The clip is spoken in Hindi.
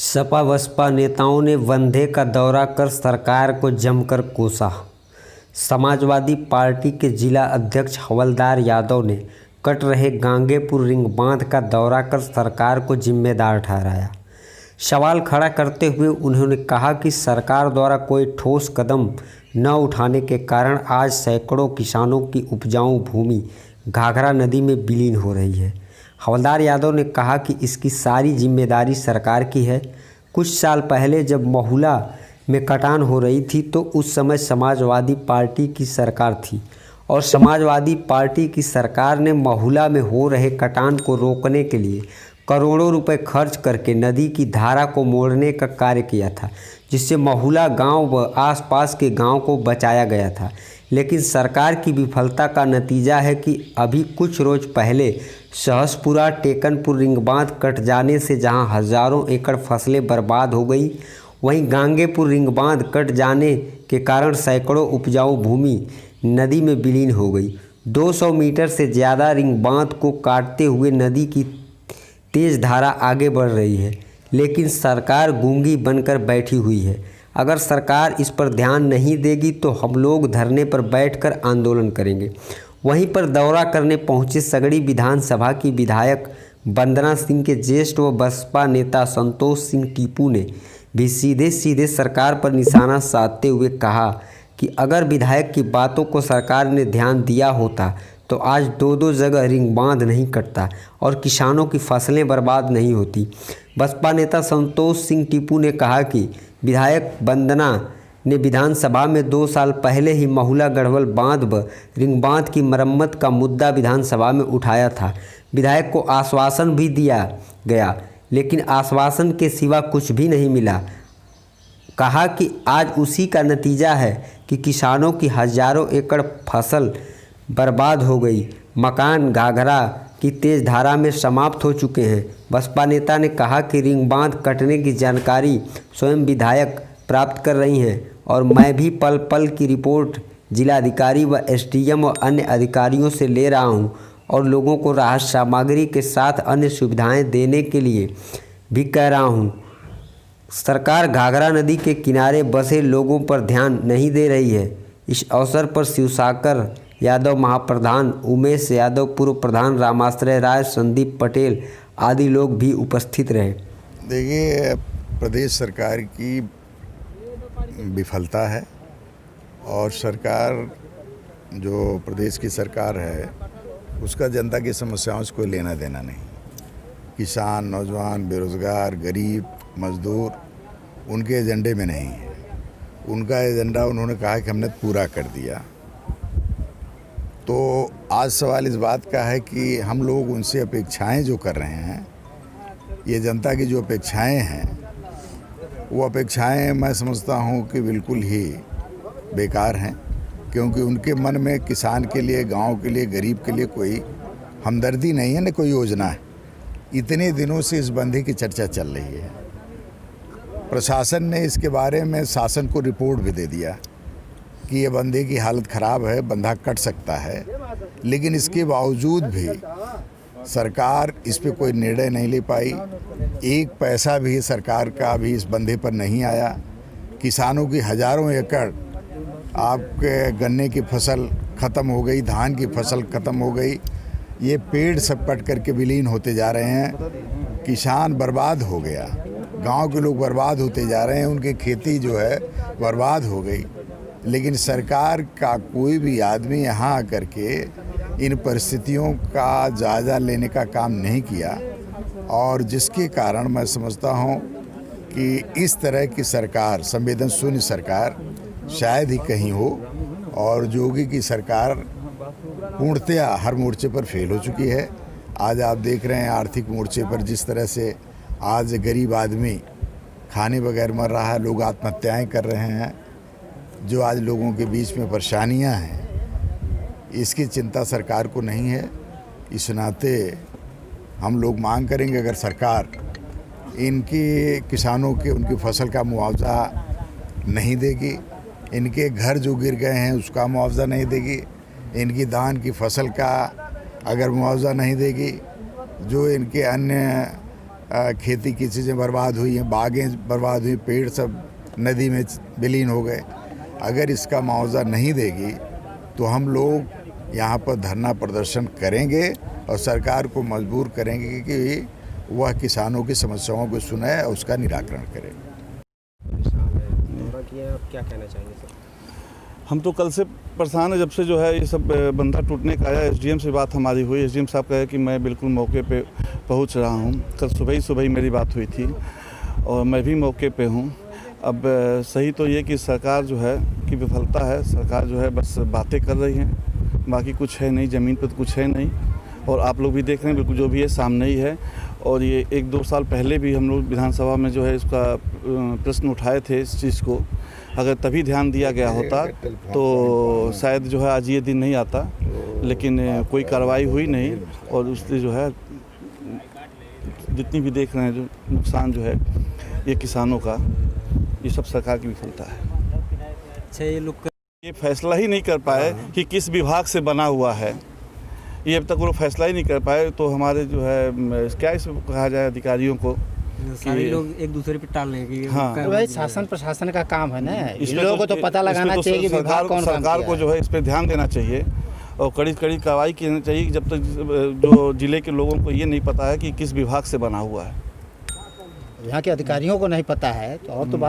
सपा बसपा नेताओं ने वंदे का दौरा कर सरकार को जमकर कोसा। समाजवादी पार्टी के जिला अध्यक्ष हवलदार यादव ने कट रहे गांगेपुर रिंग बांध का दौरा कर सरकार को जिम्मेदार ठहराया। सवाल खड़ा करते हुए उन्होंने कहा कि सरकार द्वारा कोई ठोस कदम न उठाने के कारण आज सैकड़ों किसानों की उपजाऊ भूमि घाघरा नदी में विलीन हो रही है। हवलदार यादव ने कहा कि इसकी सारी जिम्मेदारी सरकार की है। कुछ साल पहले जब महुला में कटान हो रही थी तो उस समय समाजवादी पार्टी की सरकार थी और समाजवादी पार्टी की सरकार ने महुला में हो रहे कटान को रोकने के लिए करोड़ों रुपए खर्च करके नदी की धारा को मोड़ने का कार्य किया था, जिससे महुला गांव व आसपास के गांव को बचाया गया था। लेकिन सरकार की विफलता का नतीजा है कि अभी कुछ रोज पहले सहसपुरा टेकनपुर रिंग बांध कट जाने से जहां हजारों एकड़ फसलें बर्बाद हो गई, वहीं गांगेपुर रिंग बांध कट जाने के कारण सैकड़ों उपजाऊ भूमि नदी में विलीन हो गई। 200 मीटर से ज़्यादा रिंग बांध को काटते हुए नदी की तेज धारा आगे बढ़ रही है, लेकिन सरकार गूंगी बनकर बैठी हुई है। अगर सरकार इस पर ध्यान नहीं देगी तो हम लोग धरने पर बैठकर आंदोलन करेंगे। वहीं पर दौरा करने पहुंचे सगड़ी विधानसभा की विधायक वंदना सिंह के ज्येष्ठ व बसपा नेता संतोष सिंह टीपू ने भी सीधे सीधे सरकार पर निशाना साधते हुए कहा कि अगर विधायक की बातों को सरकार ने ध्यान दिया होता तो आज दो जगह रिंग बांध नहीं कटता और किसानों की फसलें बर्बाद नहीं होती। बसपा नेता संतोष सिंह टीपू ने कहा कि विधायक वंदना ने विधानसभा में 2 साल पहले ही महुला गढ़वल बांध व रिंग बांध की मरम्मत का मुद्दा विधानसभा में उठाया था। विधायक को आश्वासन भी दिया गया, लेकिन आश्वासन के सिवा कुछ भी नहीं मिला। कहा कि आज उसी का नतीजा है कि किसानों की हजारों एकड़ फसल बर्बाद हो गई, मकान घाघरा की तेज धारा में समाप्त हो चुके हैं। बसपा नेता ने कहा कि रिंग बांध कटने की जानकारी स्वयं विधायक प्राप्त कर रही हैं और मैं भी पल पल की रिपोर्ट जिलाधिकारी व एसडीएम व अन्य अधिकारियों से ले रहा हूं और लोगों को राहत सामग्री के साथ अन्य सुविधाएं देने के लिए भी कह रहा हूं। सरकार घाघरा नदी के किनारे बसे लोगों पर ध्यान नहीं दे रही है। इस अवसर पर शिवसागर यादव महाप्रधान, उमेश यादव पूर्व प्रधान, रामाश्रय राय, संदीप पटेल आदि लोग भी उपस्थित रहे। देखिए, प्रदेश सरकार की विफलता है और सरकार जो प्रदेश की सरकार है उसका जनता की समस्याओं से कोई लेना देना नहीं। किसान, नौजवान, बेरोज़गार, गरीब, मजदूर उनके एजेंडे में नहीं है। उनका एजेंडा उन्होंने कहा कि हमने पूरा कर दिया। तो आज सवाल इस बात का है कि हम लोग उनसे अपेक्षाएं जो कर रहे हैं, ये जनता की जो अपेक्षाएं हैं, वो अपेक्षाएं मैं समझता हूं कि बिल्कुल ही बेकार हैं, क्योंकि उनके मन में किसान के लिए, गांव के लिए, गरीब के लिए कोई हमदर्दी नहीं है, न कोई योजना है। इतने दिनों से इस बंधे की चर्चा चल रही है। प्रशासन ने इसके बारे में शासन को रिपोर्ट भी दे दिया कि ये बंधे की हालत ख़राब है, बंधा कट सकता है, लेकिन इसके बावजूद भी सरकार इस पे कोई निर्णय नहीं ले पाई। एक पैसा भी सरकार का भी इस बंधे पर नहीं आया। किसानों की हजारों एकड़ आपके गन्ने की फसल ख़त्म हो गई, धान की फसल ख़त्म हो गई, ये पेड़ सब कट करके विलीन होते जा रहे हैं। किसान बर्बाद हो गया, गांव के लोग बर्बाद होते जा रहे हैं, उनकी खेती जो है बर्बाद हो गई। लेकिन सरकार का कोई भी आदमी यहाँ आकर के इन परिस्थितियों का जायज़ा लेने का काम नहीं किया, और जिसके कारण मैं समझता हूँ कि इस तरह की सरकार, संवेदन शून्य सरकार शायद ही कहीं हो, और योगी की सरकार पूर्णतया हर मोर्चे पर फेल हो चुकी है। आज आप देख रहे हैं आर्थिक मोर्चे पर जिस तरह से आज गरीब आदमी खाने बगैर मर रहा है, लोग आत्महत्याएं कर रहे हैं, जो आज लोगों के बीच में परेशानियां हैं, इसकी चिंता सरकार को नहीं है। इस नाते हम लोग मांग करेंगे, अगर सरकार इनकी किसानों के उनकी फसल का मुआवजा नहीं देगी, इनके घर जो गिर गए हैं उसका मुआवजा नहीं देगी, इनकी धान की फसल का अगर मुआवजा नहीं देगी, जो इनके अन्य खेती की चीज़ें बर्बाद हुई हैं, बागें बर्बाद हुई, पेड़ सब नदी में विलीन हो गए। अगर इसका मुआवजा नहीं देगी तो हम लोग यहाँ पर धरना प्रदर्शन करेंगे और सरकार को मजबूर करेंगे कि वह किसानों की समस्याओं को सुने और उसका निराकरण करे। क्या कहना चाहेंगे सर? हम तो कल से परेशान है, जब से जो है ये सब बंधा टूटने का आया। एसडीएम से बात हमारी हुई, एसडीएम साहब कहे कि मैं बिल्कुल मौके पे पहुंच रहा हूं। कल सुबह ही मेरी बात हुई थी और मैं भी मौके पे हूं। अब सही तो ये कि सरकार जो है कि विफलता है, सरकार जो है बस बातें कर रही है, बाकी कुछ है नहीं, ज़मीन पर तो कुछ है नहीं। और आप लोग भी देख रहे हैं बिल्कुल जो भी है सामने ही है। और ये 1-2 साल पहले भी हम लोग विधानसभा में जो है इसका प्रश्न उठाए थे इस चीज़ को। अगर तभी ध्यान दिया गया होता तो शायद जो है आज ये दिन नहीं आता, लेकिन कोई कार्रवाई हुई नहीं। और उससे जो है जितनी भी देख रहे हैं जो नुकसान जो है ये किसानों का, ये सब सरकार की विफलता है। अच्छा, ये फैसला ही नहीं कर पाए कि किस विभाग से बना हुआ है, ये अब तक वो फैसला ही नहीं कर पाए। तो हमारे जो है क्या इसमें कहा जाए अधिकारियों को, सारे लोग एक दूसरे पे टाल रहे हैं कि हाँ, तो भाई शासन प्रशासन का काम है ना, इन इसमें लोगों को तो पता लगाना चाहिए कि विभाग कौन काम सरकार किया को है। जो है इस पर ध्यान देना चाहिए और कड़ी कार्रवाई करनी चाहिए। जब तक जो जिले के लोगों को ये नहीं पता है कि किस विभाग से बना हुआ है, यहाँ के अधिकारियों को नहीं पता है तो और तो